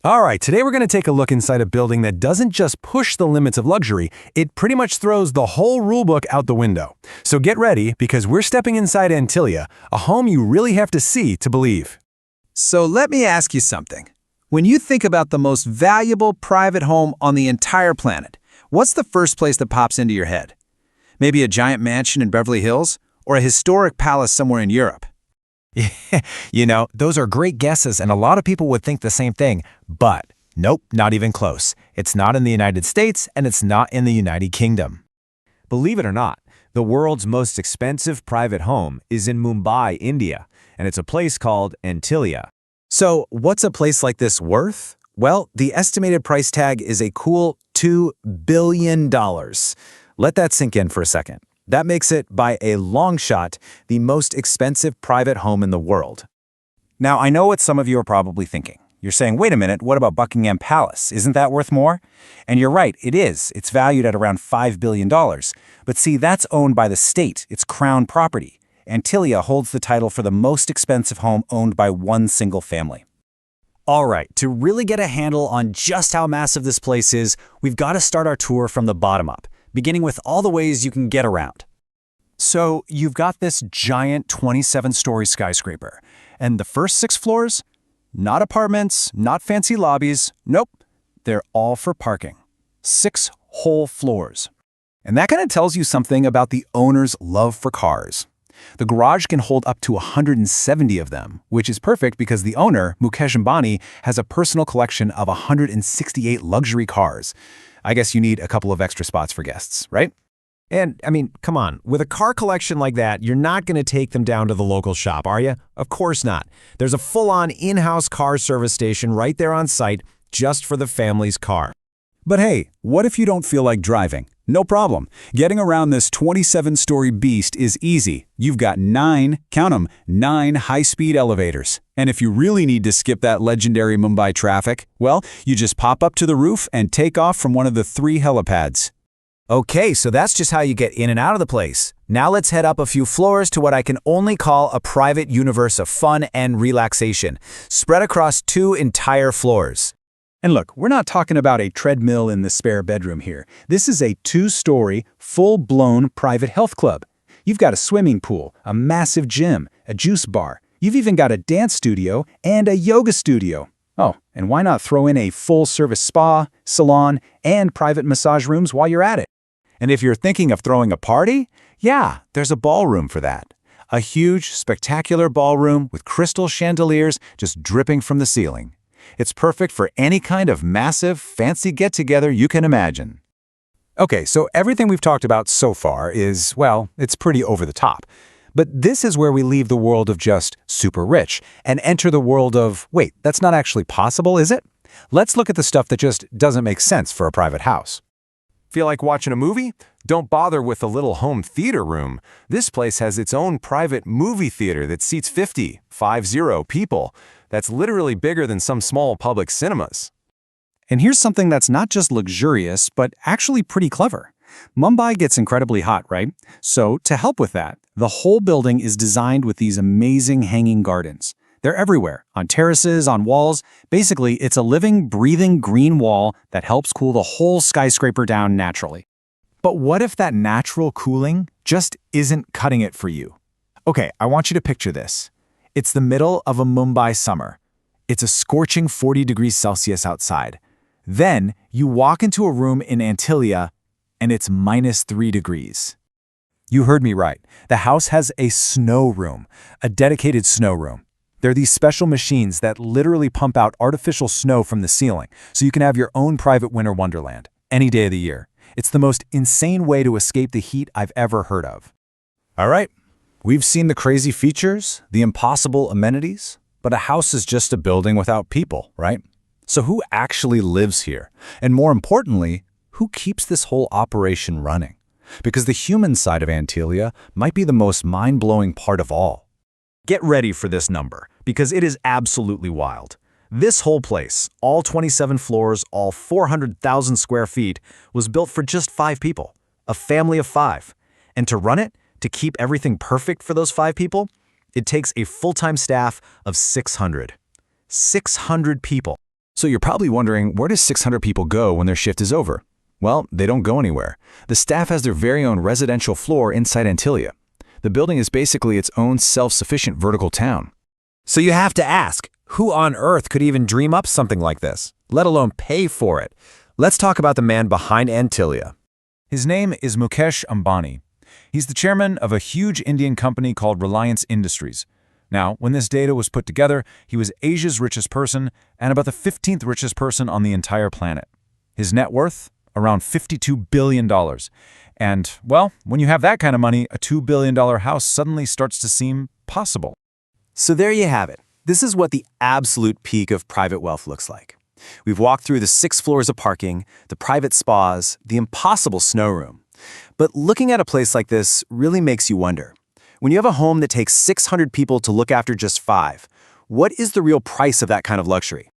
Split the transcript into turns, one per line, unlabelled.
All right, today we're going to take a look inside a building that doesn't just push the limits of luxury, it pretty much throws the whole rulebook out the window. So get ready, because we're stepping inside Antillia, a home you really have to see to believe.
So let me ask you something. When you think about the most valuable private home on the entire planet, what's the first place that pops into your head? Maybe a giant mansion in Beverly Hills, or a historic palace somewhere in Europe?
Those are great guesses, and a lot of people would think the same thing. But nope, not even close. It's not in the United States, and it's not in the United Kingdom.
Believe it or not, the world's most expensive private home is in Mumbai, India, and it's a place called Antillia.
So what's a place like this worth? Well, the estimated price tag is a cool $2 billion. Let that sink in for a second. That makes it, by a long shot, the most expensive private home in the world.
Now, I know what some of you are probably thinking. You're saying, wait a minute, what about Buckingham Palace? Isn't that worth more? And you're right, it is. It's valued at around $5 billion. But see, that's owned by the state. It's crown property. Antillia holds the title for the most expensive home owned by one single family.
All right, to really get a handle on just how massive this place is, we've got to start our tour from the bottom up, beginning with all the ways you can get around.
So you've got this giant 27-story skyscraper, and the first 6 floors? Not apartments, not fancy lobbies, nope. They're all for parking. 6 whole floors. And that kind of tells you something about the owner's love for cars. The garage can hold up to 170 of them, which is perfect because the owner, Mukesh Ambani, has a personal collection of 168 luxury cars. I guess you need a couple of extra spots for guests, right?
And, come on, with a car collection like that, you're not going to take them down to the local shop, are you? Of course not. There's a full-on in-house car service station right there on site just for the family's car.
But hey, what if you don't feel like driving? No problem. Getting around this 27-story beast is easy. You've got 9, count 'em, 9 high-speed elevators. And if you really need to skip that legendary Mumbai traffic, well, you just pop up to the roof and take off from one of the 3 helipads.
Okay, so that's just how you get in and out of the place. Now let's head up a few floors to what I can only call a private universe of fun and relaxation, spread across 2 entire floors.
And look, we're not talking about a treadmill in the spare bedroom here. This is a 2-story, full-blown private health club. You've got a swimming pool, a massive gym, a juice bar. You've even got a dance studio and a yoga studio. Oh, and why not throw in a full-service spa, salon, and private massage rooms while you're at it?
And if you're thinking of throwing a party, yeah, there's a ballroom for that. A huge, spectacular ballroom with crystal chandeliers just dripping from the ceiling. It's perfect for any kind of massive, fancy get-together you can imagine.
Okay, so everything we've talked about so far is, well, it's pretty over the top. But this is where we leave the world of just super rich and enter the world of, wait, that's not actually possible, is it? Let's look at the stuff that just doesn't make sense for a private house. Feel like watching a movie? Don't bother with a little home theater room. This place has its own private movie theater that seats 50 people. That's literally bigger than some small public cinemas.
And here's something that's not just luxurious, but actually pretty clever. Mumbai gets incredibly hot, right? So to help with that, the whole building is designed with these amazing hanging gardens. They're everywhere, on terraces, on walls. Basically, it's a living, breathing green wall that helps cool the whole skyscraper down naturally.
But what if that natural cooling just isn't cutting it for you? Okay, I want you to picture this. It's the middle of a Mumbai summer. It's a scorching 40 degrees Celsius outside. Then you walk into a room in Antillia, and it's -3 degrees. You heard me right. The house has a snow room, a dedicated snow room. They're these special machines that literally pump out artificial snow from the ceiling, so you can have your own private winter wonderland, any day of the year. It's the most insane way to escape the heat I've ever heard of.
All right, we've seen the crazy features, the impossible amenities, but a house is just a building without people, right? So who actually lives here? And more importantly, who keeps this whole operation running? Because the human side of Antillia might be the most mind-blowing part of all.
Get ready for this number, because it is absolutely wild. This whole place, all 27 floors, all 400,000 square feet, was built for just 5 people, a family of 5. And to run it, to keep everything perfect for those 5 people, it takes a full-time staff of 600. 600 people.
So you're probably wondering, where does 600 people go when their shift is over? Well, they don't go anywhere. The staff has their very own residential floor inside Antilia. The building is basically its own self-sufficient vertical town.
So you have to ask, who on earth could even dream up something like this, let alone pay for it? Let's talk about the man behind Antilia.
His name is Mukesh Ambani. He's the chairman of a huge Indian company called Reliance Industries. Now, when this data was put together, he was Asia's richest person and about the 15th richest person on the entire planet. His net worth? Around $52 billion. And, well, when you have that kind of money, a $2 billion house suddenly starts to seem possible.
So there you have it. This is what the absolute peak of private wealth looks like. We've walked through the 6 floors of parking, the private spas, the impossible snow room. But looking at a place like this really makes you wonder. When you have a home that takes 600 people to look after just 5, what is the real price of that kind of luxury?